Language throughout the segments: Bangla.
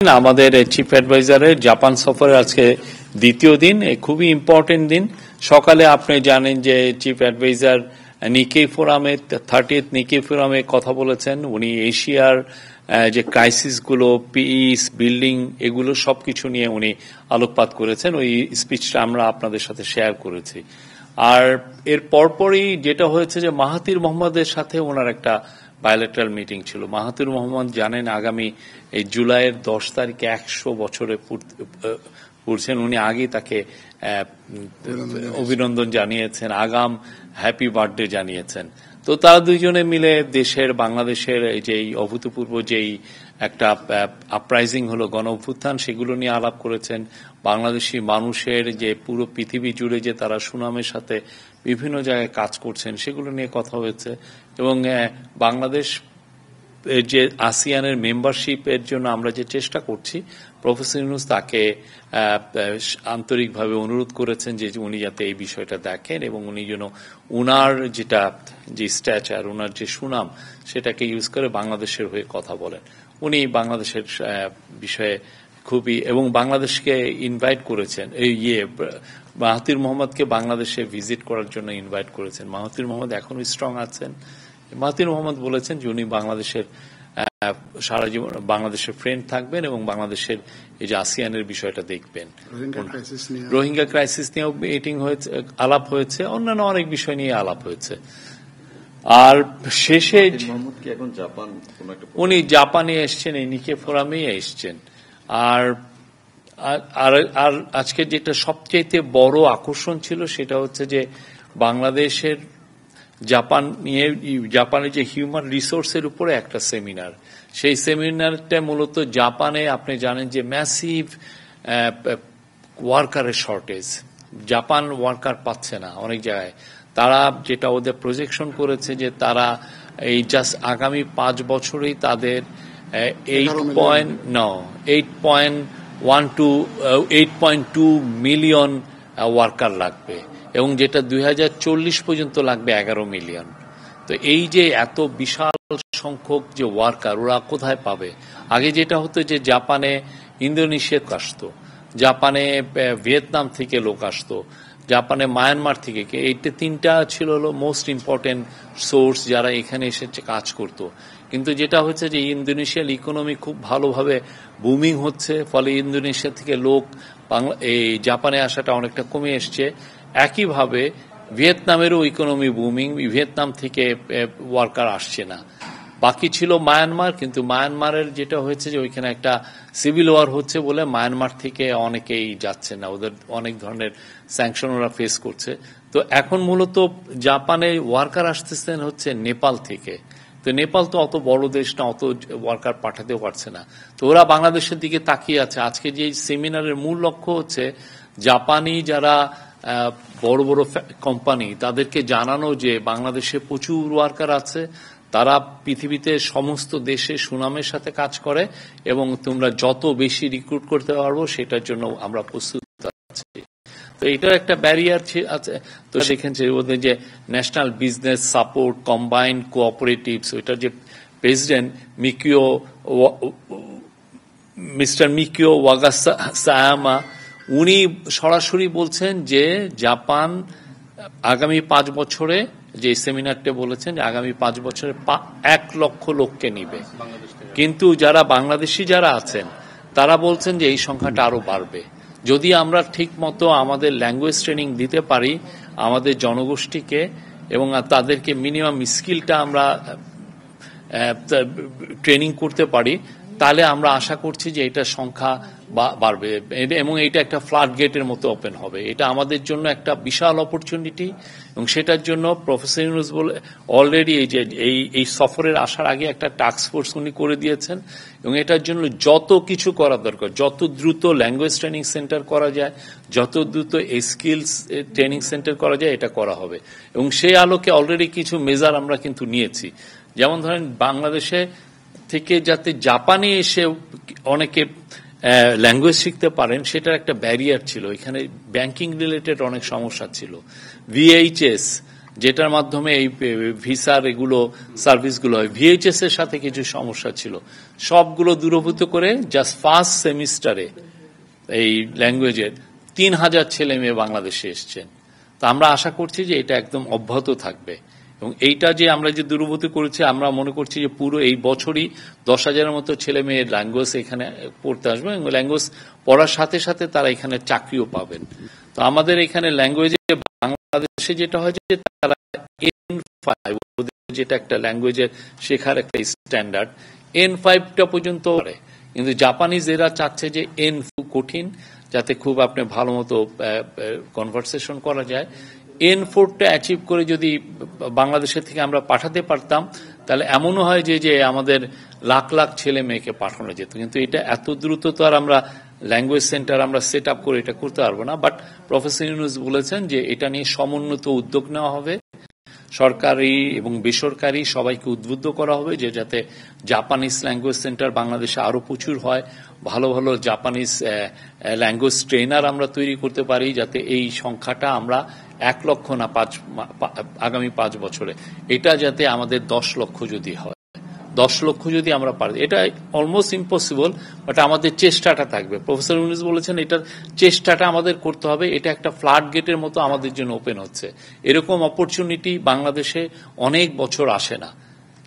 আমাদের চিফ অ্যাডভাইজারের জাপান সফরের আজকে দ্বিতীয় দিন, খুবই ইম্পর্টেন্ট দিন। সকালে আপনি জানেন যে চিফ অ্যাডভাইজার নিকেই ফোরামে 30th নিকেই ফোরামে কথা বলেছেন। উনি এশিয়ার যে ক্রাইসিসগুলো, পিস বিল্ডিং, এগুলো সবকিছু নিয়ে উনি আলোকপাত করেছেন। ওই স্পিচটা আমরা আপনাদের সাথে শেয়ার করেছি। আর এর পরপরই যেটা হয়েছে যে মাহাথির মোহাম্মদের সাথে ওনার একটা বায়োলেটারাল মিটিং ছিল। মাহাথির মোহাম্মদ জানেন আগামী এই জুলাইয়ের 10 তারিখে 100 বছরে পড়ছেন। উনি আগেই তাকে অভিনন্দন জানিয়েছেন, আগাম হ্যাপি বার্থডে জানিয়েছেন। তো তারা দুইজনে মিলে দেশের, বাংলাদেশের এই যে অভূতপূর্ব যেই একটা আপরাইজিং হলো, গণ অভ্যুত্থান, সেগুলো নিয়ে আলাপ করেছেন। বাংলাদেশি মানুষের যে পুরো পৃথিবী জুড়ে যে তারা সুনামের সাথে বিভিন্ন জায়গায় কাজ করছেন, সেগুলো নিয়ে কথা হয়েছে। এবং বাংলাদেশ যে আসিয়ানের মেম্বারশিপের জন্য আমরা যে চেষ্টা করছি, প্রফেসর ইউনূস তাকে আন্তরিকভাবে অনুরোধ করেছেন যে উনি যাতে এই বিষয়টা দেখেন এবং উনি যেন উনার যে স্ট্যাচার, উনার যে সুনাম, সেটাকে ইউজ করে বাংলাদেশের হয়ে কথা বলেন। উনি বাংলাদেশের বিষয়ে খুবই, এবং বাংলাদেশকে ইনভাইট করেছেন, মাহাথির মোহাম্মদকে বাংলাদেশে ভিজিট করার জন্য ইনভাইট করেছেন। মাহাথির মোহাম্মদ এখনো স্ট্রং আছেন। মাহাথির মোহাম্মদ বলেছেন যে উনি বাংলাদেশের সারা জীবন বাংলাদেশের ফ্রেন্ড থাকবেন এবং বাংলাদেশের এই যে আসিয়ানের বিষয়টা দেখবেন। রোহিঙ্গা ক্রাইসিস নিয়েও মিটিং হয়েছে, আলাপ হয়েছে, অন্যান্য অনেক বিষয় নিয়ে আলাপ হয়েছে। আর শেষে উনি জাপানে এসছেন, এই নিকে ফোরামে এসছেন। আর আজকে যেটা সবচেয়ে বড় আকর্ষণ ছিল সেটা হচ্ছে যে বাংলাদেশের জাপানের যে হিউম্যান রিসোর্সের উপরে একটা সেমিনার। সেই সেমিনারটা মূলত জাপানে, আপনি জানেন যে ম্যাসিভ ওয়ার্কারের শর্টেজ, জাপান ওয়ার্কার পাচ্ছে না অনেক জায়গায়। তারা যেটা ওদের প্রজেকশন করেছে যে তারা এই জাস্ট আগামী 5 বছরেই তাদের 8.2 মিলিয়ন ওয়ার্কার লাগবে, এবং যেটা 2040 পর্যন্ত লাগবে 11 মিলিয়ন। তো এই যে এত বিশাল সংখ্যক যে ওয়ার্কার, ওরা কোথায় পাবে? আগে যেটা হতো যে জাপানে ইন্দোনেশিয়া আসতো, জাপানে ভিয়েতনাম থেকে লোক আসতো, জাপানে মায়ানমার থেকে, এইটা 3টা ছিল মোস্ট ইম্পর্টেন্ট সোর্স যারা এখানে এসে কাজ করত। কিন্তু যেটা হচ্ছে যে ইন্দোনেশিয়ার ইকোনমি খুব ভালোভাবে বুমিং হচ্ছে, ফলে ইন্দোনেশিয়া থেকে লোক এই জাপানে আসাটা অনেকটা কমে এসছে। একইভাবে ভিয়েতনামেরও ইকোনমি বুমিং, ভিয়েতনাম থেকে ওয়ার্কার আসছে না। বাকি ছিল মায়ানমার, কিন্তু মায়ানমারের যেটা হয়েছে যে ওইখানে একটা সিভিল ওয়ার হচ্ছে বলে মায়ানমার থেকে অনেকেই যাচ্ছে না, ওদের অনেক ধরনের স্যাংশন ওরা ফেস করছে। তো এখন মূলত জাপানে ওয়ার্কার আসতেছেন হচ্ছে নেপাল থেকে। তো নেপাল তো অত বড় দেশ না, অত ওয়ার্কার পাঠাতেও পারছে না। তো ওরা বাংলাদেশের দিকে তাকিয়ে আছে। আজকে যে সেমিনারের মূল লক্ষ্য হচ্ছে জাপানি যারা বড় বড় কোম্পানি, তাদেরকে জানানো যে বাংলাদেশে প্রচুর ওয়ার্কার আছে, তারা পৃথিবীতে সমস্ত দেশে সুনামের সাথে কাজ করে, এবং তোমরা যত বেশি রিক্রুট করতে পারবো সেটার জন্য আমরা প্রস্তুত আছি। তো এটার একটা ব্যারিয়ার আছে। তো সেখানে ওদের যে national business support combined cooperatives, ওইটার যে প্রেসিডেন্ট মিস্টার মিকিও ওয়াগাসায়ামা, উনি সরাসরি বলছেন যে জাপান আগামী 5 বছরে, যে সেমিনারটা বলেছেন যে আগামী 5 বছরে 1 লক্ষ লোককে নিবে। কিন্তু যারা বাংলাদেশি যারা আছেন তারা বলছেন যে এই সংখ্যাটা আরো বাড়বে যদি আমরা ঠিক মতো আমাদের ল্যাঙ্গুয়েজ ট্রেনিং দিতে পারি আমাদের জনগোষ্ঠীকে, এবং তাদেরকে মিনিমাম স্কিলটা আমরা ট্রেনিং করতে পারি। তাহলে আমরা আশা করছি যে এটা সংখ্যা বাড়বে, এবং এটা একটা ফ্লাড গেটের মতো ওপেন হবে। এটা আমাদের জন্য একটা বিশাল অপরচুনিটি, এবং সেটার জন্য প্রফেসর ইউনূস অলরেডি এই সফরের আসার আগে একটা টাস্ক ফোর্স উনি করে দিয়েছেন, এবং এটার জন্য যত কিছু করা দরকার, যত দ্রুত ল্যাঙ্গুয়েজ ট্রেনিং সেন্টার করা যায়, যত দ্রুত এই স্কিলস ট্রেনিং সেন্টার করা যায়, এটা করা হবে। এবং সেই আলোকে অলরেডি কিছু মেজার আমরা কিন্তু নিয়েছি। যেমন ধরেন বাংলাদেশে থেকে যাতে জাপানে এসে অনেকে ল্যাঙ্গুয়েজ শিখতে পারেন, সেটার একটা ব্যারিয়ার ছিল। এখানে ব্যাংকিং রিলেটেড অনেক সমস্যা ছিল। ভিএইচএস যেটার মাধ্যমে এই ভিসার এগুলো সার্ভিসগুলো হয়। ভিএইচএস এর সাথে কিছু সমস্যা ছিল, সবগুলো দূরীভূত করে জাস্ট ফার্স্ট সেমিস্টারে এই ল্যাঙ্গুয়েজের 3000 ছেলে মেয়ে বাংলাদেশে এসছেন। তো আমরা আশা করছি যে এটা একদম অব্যাহত থাকবে, এবং এইটা যে আমরা যে দূরীভূত করেছি, আমরা মনে করছি যে পুরো এই বছরই 10,000-এর মতো ছেলে মেয়ে ল্যাঙ্গুয়েজ এখানে পড়তে আসবে, এবং ল্যাঙ্গুয়েজ পড়ার সাথে সাথে তারা এখানে চাকরিও পাবেন। তো আমাদের এখানে ল্যাঙ্গুয়েজে বাংলাদেশে যেটা হয় যে তারা N5, যেটা একটা ল্যাঙ্গুয়েজের শেখার একটা স্ট্যান্ডার্ড, N5টা পর্যন্ত করে, কিন্তু জাপানিজ এরা চাচ্ছে যে N4 কঠিন, যাতে খুব আপনি ভালো মতো কনভারসেশন করা যায়। N4টা অ্যাচিভ করে যদি বাংলাদেশের থেকে আমরা পাঠাতে পারতাম, তাহলে এমনও হয় যে আমাদের লাখ লাখ ছেলে মেয়েকে পাঠানো যেত। কিন্তু এটা এত দ্রুত তো আর আমরা ল্যাঙ্গুয়েজ সেন্টার আমরা সেট আপ করে এটা করতে পারবো না। বাট প্রফেসর ইউনূস বলেছেন যে এটা নিয়ে সমন্বিত উদ্যোগ নেওয়া হবে, সরকারি এবং বেসরকারি সবাইকে উদ্বুদ্ধ করা হবে যে যাতে জাপানিজ ল্যাঙ্গুয়েজ সেন্টার বাংলাদেশে আরো প্রচুর হয়, ভালো ভালো জাপানিজ ল্যাঙ্গুয়েজ ট্রেনার আমরা তৈরি করতে পারি, যাতে এই সংখ্যাটা আমরা 1 লক্ষ না আগামী 5 বছরে এটা যাতে আমাদের 10 লক্ষ যদি হয়, 10 লক্ষ যদি আমরা পারি, এটা অলমোস্ট ইম্পসিবল, বাট আমাদের চেষ্টাটা থাকবে। প্রফেসর ইউনূস বলেছেন এটার চেষ্টাটা আমাদের করতে হবে। এটা একটা ফ্লাড গেটের মতো আমাদের জন্য ওপেন হচ্ছে। এরকম অপরচুনিটি বাংলাদেশে অনেক বছর আসে না।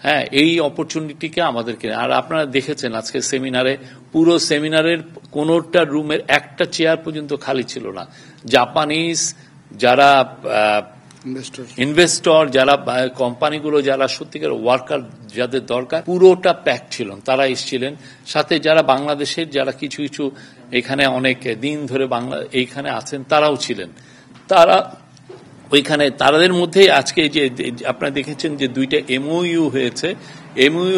হ্যাঁ, এই অপরচুনিটিকে আমাদেরকে, আর আপনারা দেখেছেন আজকে সেমিনারে, পুরো সেমিনারের কোনোটা রুমের একটা চেয়ার পর্যন্ত খালি ছিল না। জাপানিজ যারা ইনভেস্টর, যারা কোম্পানিগুলো, যারা সত্যিকার ওয়ার্কার যাদের দরকার, পুরোটা প্যাক ছিল, তারা এসেছিলেন। সাথে যারা বাংলাদেশের যারা কিছু কিছু এখানে অনেক দিন ধরে এইখানে আছেন, তারাও ছিলেন। তারা ওইখানে, তাদের মধ্যে আজকে যে আপনারা দেখেছেন যে 2টা এমওইউ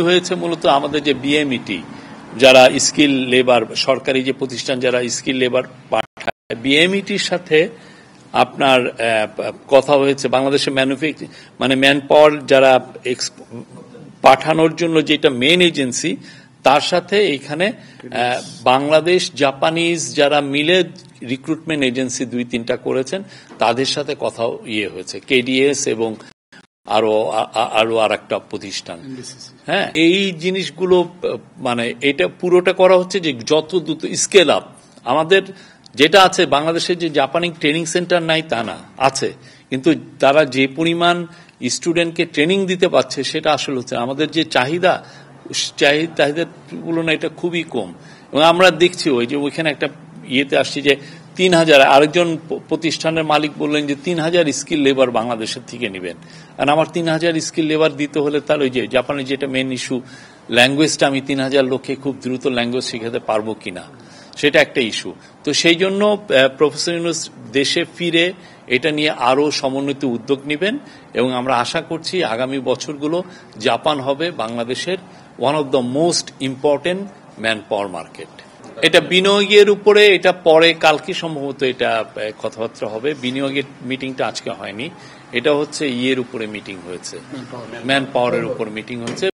হয়েছে মূলত আমাদের যে বিএমইটি, যারা স্কিল লেবার, সরকারি যে প্রতিষ্ঠান যারা স্কিল লেবার পাঠায়, বিএমইটির সাথে আপনার কথা হয়েছে। বাংলাদেশের মানে ম্যান পাওয়ার যারা পাঠানোর জন্য যেটা মেন এজেন্সি, তার সাথে এইখানে বাংলাদেশ জাপানিজ যারা মিলে রিক্রুটমেন্ট এজেন্সি 2-3টা করেছেন, তাদের সাথে কথা হয়েছে, কেডিএস এবং আরো আর একটা প্রতিষ্ঠান। হ্যাঁ, এই জিনিসগুলো মানে এটা পুরোটা করা হচ্ছে যে যত দ্রুত স্কেল আপ। আমাদের যেটা আছে বাংলাদেশের যে জাপানি ট্রেনিং সেন্টার নাই তা না, আছে, কিন্তু তারা যে পরিমাণ স্টুডেন্টকে ট্রেনিং দিতে পারছে সেটা আসলে হচ্ছে আমাদের যে চাহিদার তুলনায় এটা খুবই কম। এবং আমরা দেখছি ওই যে ওইখানে একটা ইয়েতে আসছি যে 3,000, আরেকজন প্রতিষ্ঠানের মালিক বললেন যে 3,000 স্কিল লেবার বাংলাদেশের থেকে নেবেন। আর আমার 3,000 স্কিল লেবার দিতে হলে তাহলে ওই যে জাপানের যেটা মেন ইস্যু, ল্যাঙ্গুয়েজটা আমি 3,000 লোককে খুব দ্রুত ল্যাঙ্গুয়েজ শেখাতে পারবো কিনা, সেটা একটা ইস্যু। তো সেই জন্য প্রফেসর ইউনূস দেশে ফিরে এটা নিয়ে আরো সমন্বিত উদ্যোগ নেবেন, এবং আমরা আশা করছি আগামী বছরগুলো জাপান হবে বাংলাদেশের one of the most important man power market. এটা বিনিয়োগের উপরে, এটা পরে কালকে সম্ভবত এটা কথাবার্তা হবে। বিনিয়োগের মিটিংটা আজকে হয়নি, এটা হচ্ছে ইয়ের উপরে মিটিং হয়েছে, ম্যান পাওয়ারের উপর মিটিং হয়েছে।